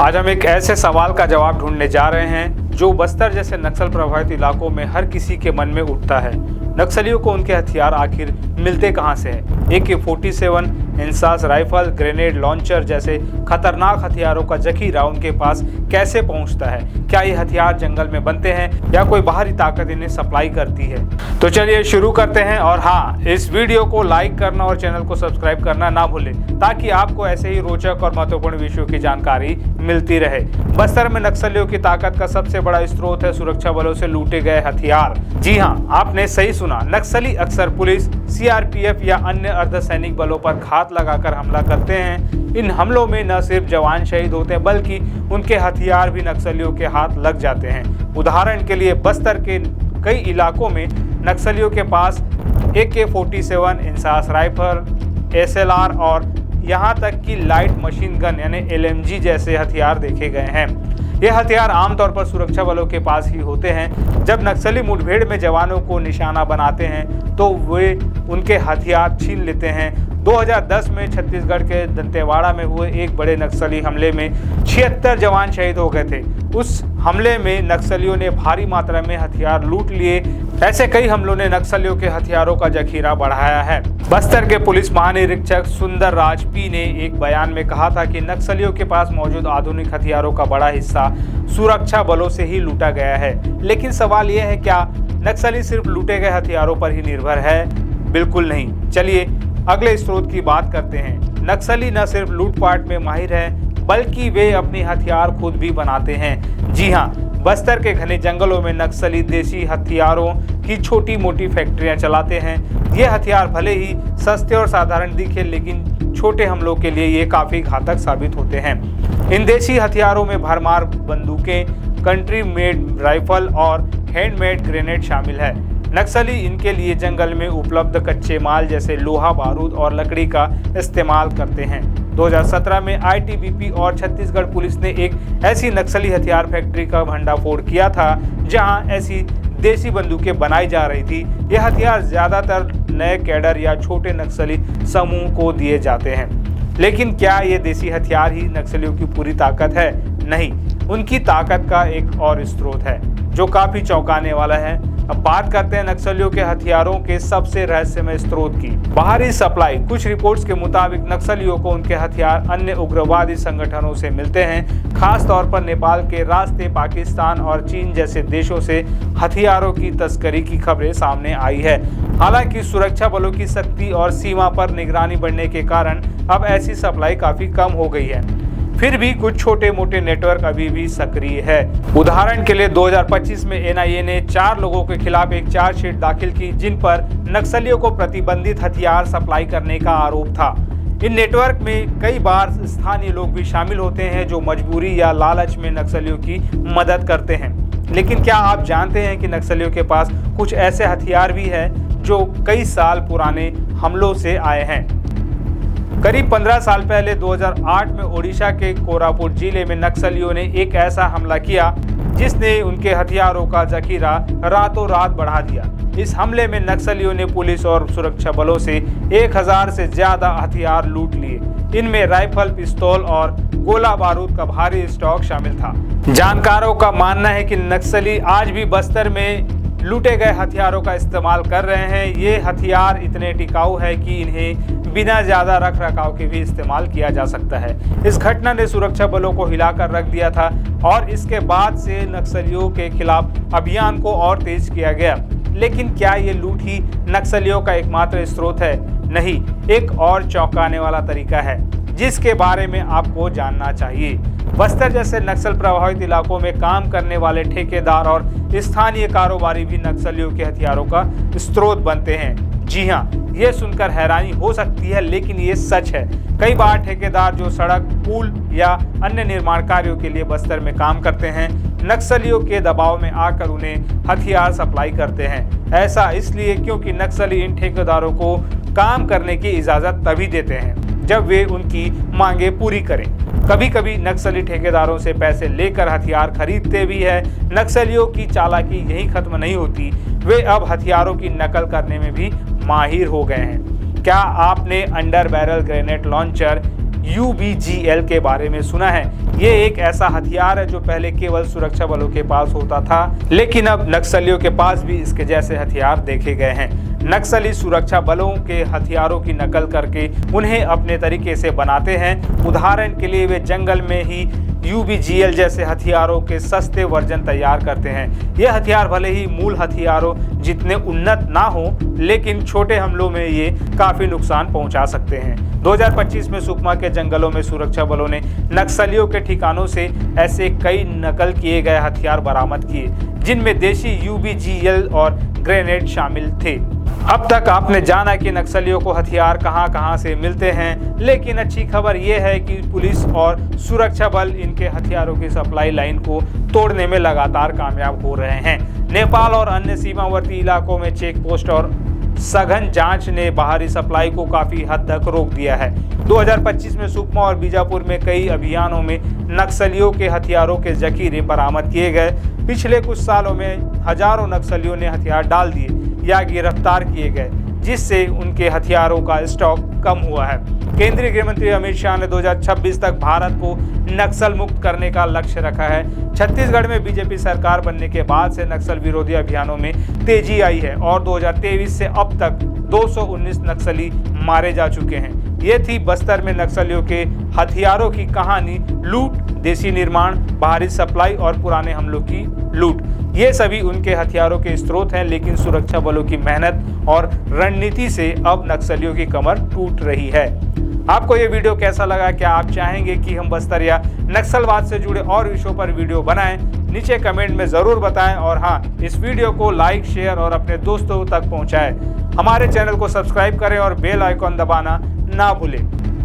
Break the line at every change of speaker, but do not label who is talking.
आज हम एक ऐसे सवाल का जवाब ढूंढने जा रहे हैं जो बस्तर जैसे नक्सल प्रभावित इलाकों में हर किसी के मन में उठता है। नक्सलियों को उनके हथियार आखिर मिलते कहां से हैं? AK-47, INSAS rifle, grenade launcher जैसे खतरनाक हथियारों का जखीरा उनके पास कैसे पहुंचता है? क्या ये हथियार जंगल में बनते हैं या कोई बाहरी ताकत इन्हें सप्लाई करती है? तो चलिए शुरू करते हैं। और हाँ, इस वीडियो को लाइक करना और चैनल को सब्सक्राइब करना ना भूलें ताकि आपको ऐसे ही रोचक और महत्वपूर्ण विषयों की जानकारी मिलती रहे। बस्तर में नक्सलियों की ताकत का सबसे बड़ा स्रोत है सुरक्षा बलों से लूटे गए हथियार। जी हाँ, आपने सही सुना। नक्सली अक्सर पुलिस, CRPF या अन्य अर्धसैनिक बलों पर घात लगाकर हमला करते हैं। इन हमलों में न सिर्फ जवान शहीद होते हैं बल्कि उनके हथियार भी नक्सलियों के हाथ लग जाते हैं। उदाहरण के लिए बस्तर के कई इलाकों में नक्सलियों के पास AK-47, इंसास राइफल, SLR और यहाँ तक कि लाइट मशीन गन यानी LMG जैसे हथियार देखे गए हैं। ये हथियार आमतौर पर सुरक्षा बलों के पास ही होते हैं। जब नक्सली मुठभेड़ में जवानों को निशाना बनाते हैं तो वे उनके हथियार छीन लेते हैं। 2010 में छत्तीसगढ़ के दंतेवाड़ा में हुए एक बड़े नक्सली हमले में 76 जवान शहीद हो गए थे। उस हमले में नक्सलियों ने भारी मात्रा में हथियार लूट लिए। ऐसे कई हमलों ने नक्सलियों के हथियारों का जखीरा बढ़ाया है। बस्तर के पुलिस महानिरीक्षक सुंदर राज पी ने एक बयान में कहा था कि नक्सलियों के पास मौजूद आधुनिक हथियारों का बड़ा हिस्सा सुरक्षा बलों से ही लूटा गया है। लेकिन सवाल यह है, क्या नक्सली सिर्फ लूटे गए हथियारों पर ही निर्भर है? बिल्कुल नहीं। चलिए अगले स्रोत की बात करते हैं। नक्सली न सिर्फ लूटपाट में माहिर हैं बल्कि वे अपने हथियार खुद भी बनाते हैं। जी हाँ, बस्तर के घने जंगलों में नक्सली देसी हथियारों की छोटी मोटी फैक्ट्रियां चलाते हैं। ये हथियार भले ही सस्ते और साधारण दिखे लेकिन छोटे हमलों के लिए ये काफ़ी घातक साबित होते हैं। इन देसी हथियारों में भरमार बंदूकें, कंट्री मेड राइफल और हैंडमेड ग्रेनेड शामिल है। नक्सली इनके लिए जंगल में उपलब्ध कच्चे माल जैसे लोहा, बारूद और लकड़ी का इस्तेमाल करते हैं। 2017 में ITBP और छत्तीसगढ़ पुलिस ने एक ऐसी नक्सली हथियार फैक्ट्री का भंडाफोड़ किया था जहां ऐसी देसी बंदूकें बनाई जा रही थी। यह हथियार ज़्यादातर नए कैडर या छोटे नक्सली समूह को दिए जाते हैं। लेकिन क्या ये देसी हथियार ही नक्सलियों की पूरी ताकत है? नहीं, उनकी ताकत का एक और स्रोत है जो काफ़ी चौंकाने वाला है। अब बात करते हैं नक्सलियों के हथियारों के सबसे रहस्यमय स्रोत की, बाहरी सप्लाई। कुछ रिपोर्ट्स के मुताबिक नक्सलियों को उनके हथियार अन्य उग्रवादी संगठनों से मिलते हैं। खास तौर पर नेपाल के रास्ते पाकिस्तान और चीन जैसे देशों से हथियारों की तस्करी की खबरें सामने आई है। हालांकि सुरक्षा बलों की सख्ती और सीमा पर निगरानी बढ़ने के कारण अब ऐसी सप्लाई काफी कम हो गई है। फिर भी कुछ छोटे मोटे नेटवर्क अभी भी सक्रिय है। उदाहरण के लिए 2025 में NIA ने 4 लोगों के खिलाफ एक चार्जशीट दाखिल की जिन पर नक्सलियों को प्रतिबंधित हथियार सप्लाई करने का आरोप था। इन नेटवर्क में कई बार स्थानीय लोग भी शामिल होते हैं जो मजबूरी या लालच में नक्सलियों की मदद करते हैं। लेकिन क्या आप जानते हैं कि नक्सलियों के पास कुछ ऐसे हथियार भी हैं जो कई साल पुराने हमलों से आए हैं? करीब 15 साल पहले 2008 में ओडिशा के कोरापुट जिले में नक्सलियों ने एक ऐसा हमला किया जिसने उनके हथियारों का जखीरा रातों रात बढ़ा दिया। इस हमले में नक्सलियों ने पुलिस और सुरक्षा बलों से 1000 से ज्यादा हथियार लूट लिए। इनमें राइफल, पिस्तौल और गोला बारूद का भारी स्टॉक शामिल था। जानकारों का मानना है कि नक्सली आज भी बस्तर में लूटे गए हथियारों का इस्तेमाल कर रहे हैं। ये हथियार इतने टिकाऊ है कि इन्हें बिना ज्यादा रख रखाव के भी इस्तेमाल किया जा सकता है। इस घटना ने सुरक्षा बलों को हिलाकर रख दिया था और इसके बाद से नक्सलियों के खिलाफ अभियान को और तेज किया गया। लेकिन क्या ये लूट ही नक्सलियों का एकमात्र स्रोत है? नहीं, एक और चौंकाने वाला तरीका है जिसके बारे में आपको जानना चाहिए। बस्तर जैसे नक्सल प्रभावित इलाकों में काम करने वाले ठेकेदार और स्थानीय कारोबारी भी नक्सलियों के हथियारों का स्रोत बनते हैं। जी हाँ, ये सुनकर हैरानी हो सकती है लेकिन ये सच है। कई बार ठेकेदार जो सड़क, पुल या अन्य निर्माण कार्यों के लिए बस्तर में काम करते हैं, नक्सलियों के दबाव में आकर उन्हें हथियार सप्लाई करते हैं। ऐसा इसलिए क्योंकि नक्सली इन ठेकेदारों को काम करने की इजाज़त तभी देते हैं जब वे उनकी मांगे पूरी करें। कभी कभी नक्सली ठेकेदारों से पैसे लेकर हथियार खरीदते भी हैं। नक्सलियों की चालाकी यही खत्म नहीं होती, वे अब हथियारों की नकल करने में भी माहिर हो गए हैं। क्या आपने under barrel grenade launcher UBGL के बारे में सुना है। ये एक ऐसा हथियार है जो पहले केवल सुरक्षा बलों के पास होता था, लेकिन अब नक्सलियों के पास भी इसके जैसे हथियार देखे गए हैं। नक्सली सुरक्षा बलों के हथियारों की नकल करके उन्हें अपने तरीके से बनाते हैं। उदाहरण के लिए वे जंगल में ही UBGL जैसे हथियारों के सस्ते वर्जन तैयार करते हैं। ये हथियार भले ही मूल हथियारों जितने उन्नत ना हो, लेकिन छोटे हमलों में ये काफी नुकसान पहुंचा सकते हैं। 2025 में सुकमा के जंगलों में सुरक्षा बलों ने नक्सलियों के ठिकानों से ऐसे कई नकल किए गए हथियार बरामद किए, जिनमें देशी UBGL और ग्रेनेड शामिल थे। अब तक आपने जाना कि नक्सलियों को हथियार कहां से मिलते हैं, लेकिन अच्छी खबर यह है कि पुलिस और सुरक्षा बल इनके हथियारों की सप्लाई लाइन को तोड़ने में लगातार कामयाब हो रहे हैं। नेपाल और अन्य सीमावर्ती इलाकों में चेक पोस्ट और सघन जांच ने बाहरी सप्लाई को काफी हद तक रोक दिया है। 2025 में सुकमा और बीजापुर में कई अभियानों में नक्सलियों के हथियारों के जखीरे बरामद किए गए। पिछले कुछ सालों में हजारों नक्सलियों ने हथियार डाल दिए या गिरफ्तार किए गए, जिससे उनके हथियारों का स्टॉक कम हुआ है। केंद्रीय गृह मंत्री अमित शाह ने 2026 तक भारत को नक्सल मुक्त करने का लक्ष्य रखा है। छत्तीसगढ़ में बीजेपी सरकार बनने के बाद से नक्सल विरोधी अभियानों में तेजी आई है और 2023 से अब तक 219 नक्सली मारे जा चुके हैं। ये थी बस्तर में नक्सलियों के हथियारों की कहानी। लूट, देसी निर्माण, बाहरी सप्लाई और पुराने हमलों की लूट, ये सभी उनके हथियारों के स्रोत हैं। लेकिन सुरक्षा बलों की मेहनत और रणनीति से अब नक्सलियों की कमर टूट रही है। आपको ये वीडियो कैसा लगा? क्या आप चाहेंगे कि हम बस्तर या नक्सलवाद से जुड़े और विषयों पर वीडियो बनाएं? नीचे कमेंट में जरूर बताएं और हाँ, इस वीडियो को लाइक, शेयर और अपने दोस्तों तक पहुंचाएं। हमारे चैनल को सब्सक्राइब करें और बेल आइकॉन दबाना ना भूलें।